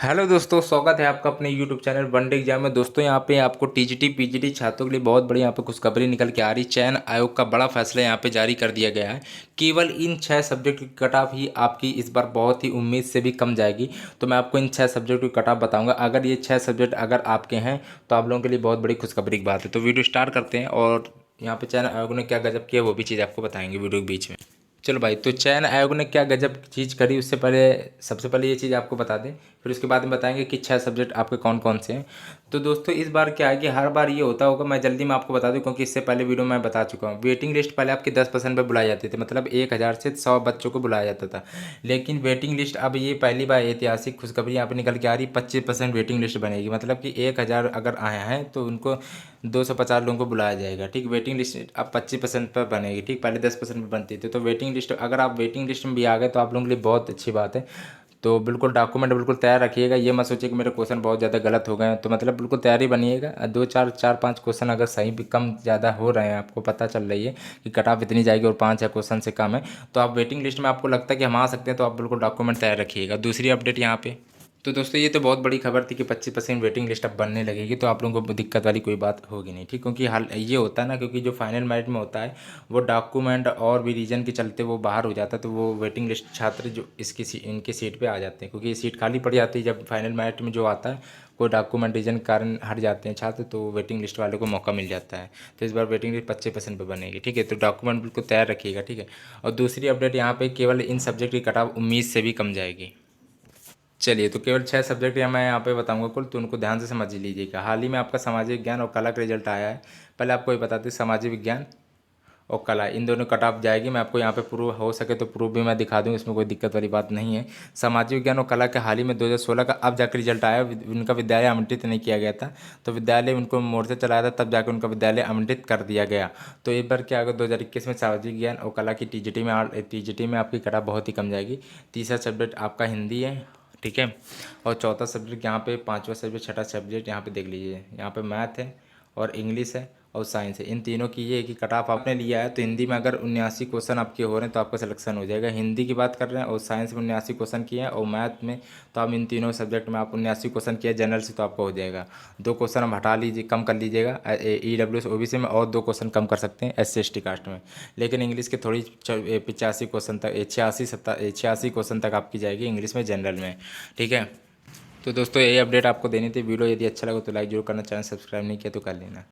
Hello दोस्तों, स्वागत है आपका अपने यूट्यूब चैनल वनडे एग्जाम में। दोस्तों यहाँ पे आपको टीजीटी पीजीटी छात्रों के लिए बहुत बड़ी यहाँ पे खुशखबरी निकल के आ रही। चयन आयोग का बड़ा फैसला यहाँ पे जारी कर दिया गया है। केवल इन 6 सब्जेक्ट की कट ऑफ ही आपकी इस बार बहुत ही उम्मीद से भी कम जाएगी। तो मैं आपको इन 6 सब्जेक्ट की कट ऑफ बताऊँगा। अगर ये 6 सब्जेक्ट अगर आपके हैं तो आप लोगों के लिए बहुत बड़ी खुशखबरी की बात है। तो वीडियो स्टार्ट करते हैं और यहाँ पे चयन आयोग ने क्या गजब किया वो भी चीज़ आपको बताएंगे वीडियो के बीच में। चलो भाई, तो चयन आयोग ने क्या गजब चीज़ करी उससे पहले सबसे पहले ये चीज़ आपको बता दें, फिर उसके बाद में बताएंगे कि 6 सब्जेक्ट आपके कौन कौन से हैं। तो दोस्तों इस बार क्या है कि हर बार ये होता होगा, मैं जल्दी में आपको बता दूं क्योंकि इससे पहले वीडियो में बता चुका हूँ। वेटिंग लिस्ट पहले आपकी 10% पे बुलाई जाती थी, मतलब 1000 से 100 बच्चों को बुलाया जाता था। लेकिन वेटिंग लिस्ट अब ये पहली बार ऐतिहासिक खुशखबरी यहाँ पर निकल के आ रही, 25% वेटिंग लिस्ट बनेगी। मतलब कि 1000 अगर आए हैं तो उनको 250 लोगों को बुलाया जाएगा। ठीक, वेटिंग लिस्ट अब 25% पर बनेगी। ठीक, पहले 10% पर बनती थी। तो वेटिंग लिस्ट, अगर आप वेटिंग लिस्ट में भी आ गए तो आप लोगों के लिए बहुत अच्छी बात है। तो बिल्कुल डॉक्यूमेंट बिल्कुल तैयार रखिएगा। ये मत सोचिए कि मेरे क्वेश्चन बहुत ज़्यादा गलत हो गए हैं, तो मतलब बिल्कुल तैयारी बनिएगा। दो चार चार पाँच क्वेश्चन अगर सही भी कम ज़्यादा हो रहे हैं, आपको पता चल रही है कि कट ऑफ इतनी जाएगी और 5 या क्वेश्चन से कम है, तो आप वेटिंग लिस्ट में आपको लगता है कि हम आ सकते हैं, तो आप बिल्कुल डॉक्यूमेंट तैयार रखिएगा। दूसरी अपडेट यहाँ पे, तो दोस्तों ये तो बहुत बड़ी खबर थी कि 25% वेटिंग लिस्ट अब बनने लगेगी, तो आप लोगों को दिक्कत वाली कोई बात होगी नहीं। ठीक, क्योंकि हाल ये होता है ना, क्योंकि जो फाइनल मेरिट में होता है वो डॉक्यूमेंट और भी रीजन के चलते वो बाहर हो जाता है, तो वो वेटिंग लिस्ट छात्र जो इनकी सीट पे आ जाते हैं, क्योंकि ये सीट खाली पड़ जाती है जब फाइनल मेरिट में जो आता है कोई डॉक्यूमेंट रीजन के कारण हट जाते हैं छात्र, तो वेटिंग लिस्ट वालों को मौका मिल जाता है। तो इस बार वेटिंग लिस्ट 25% पर बनेगी। ठीक है, तो डॉक्यूमेंट बिल्कुल तैयार रखिएगा। ठीक है, और दूसरी अपडेट यहाँ पे, केवल इन सब्जेक्ट की कट ऑफ उम्मीद से भी कम जाएगी। चलिए, तो केवल 6 सब्जेक्ट या मैं यहाँ पे बताऊंगा कुल, तो उनको ध्यान से समझ लीजिएगा। हाल ही में आपका सामाजिक विज्ञान और कला का रिजल्ट आया है। पहले आपको ये बताते हैं, सामाजिक विज्ञान और कला इन दोनों कट ऑफ जाएगी। मैं आपको यहाँ पे प्रूफ हो सके तो प्रूफ भी मैं दिखा दूँ, इसमें कोई दिक्कत वाली बात नहीं है। सामाजिक विज्ञान और कला के हाल ही में 2016 का अब जाकर रिजल्ट आया। उनका विद्यालय आवंटित नहीं किया गया था, तो विद्यालय उनको मोर्चा चलाया था, तब जाकर उनका विद्यालय आवंटित कर दिया गया। तो एक बार क्या होगा, 2021 में सामाजिक विज्ञान और कला की टीजीटी में आपकी कट ऑफ बहुत ही कम जाएगी। तीसरा सब्जेक्ट आपका हिंदी है। ठीक है, और चौथा सब्जेक्ट यहाँ पे, पांचवा सब्जेक्ट, छठा सब्जेक्ट यहाँ पे देख लीजिए, यहाँ पे मैथ है और इंग्लिश है और साइंस है। इन तीनों की ये है कि कट ऑफ आपने लिया है, तो हिंदी में अगर 79 क्वेश्चन आपके हो रहे हैं तो आपका सिलेक्शन हो जाएगा। हिंदी की बात कर रहे हैं और साइंस में 79 क्वेश्चन किए हैं और मैथ में, तो आप इन तीनों सब्जेक्ट में आप 79 क्वेश्चन किए जनरल से, तो आपका हो जाएगा। 2 क्वेश्चन हम हटा लीजिए, कम कर लीजिएगा EWS OBC में, और 2 क्वेश्चन कम कर सकते हैं SC ST कास्ट में। लेकिन इंग्लिश के थोड़ी 85 क्वेश्चन तक, 86 क्वेश्चन तक आपकी जाएगी इंग्लिश में जनरल में। ठीक है, तो दोस्तों यही अपडेट आपको देनी थी। वीडियो यदि अच्छा लगा तो लाइक जरूर करना, चैनल सब्सक्राइब नहीं किया तो कर लेना।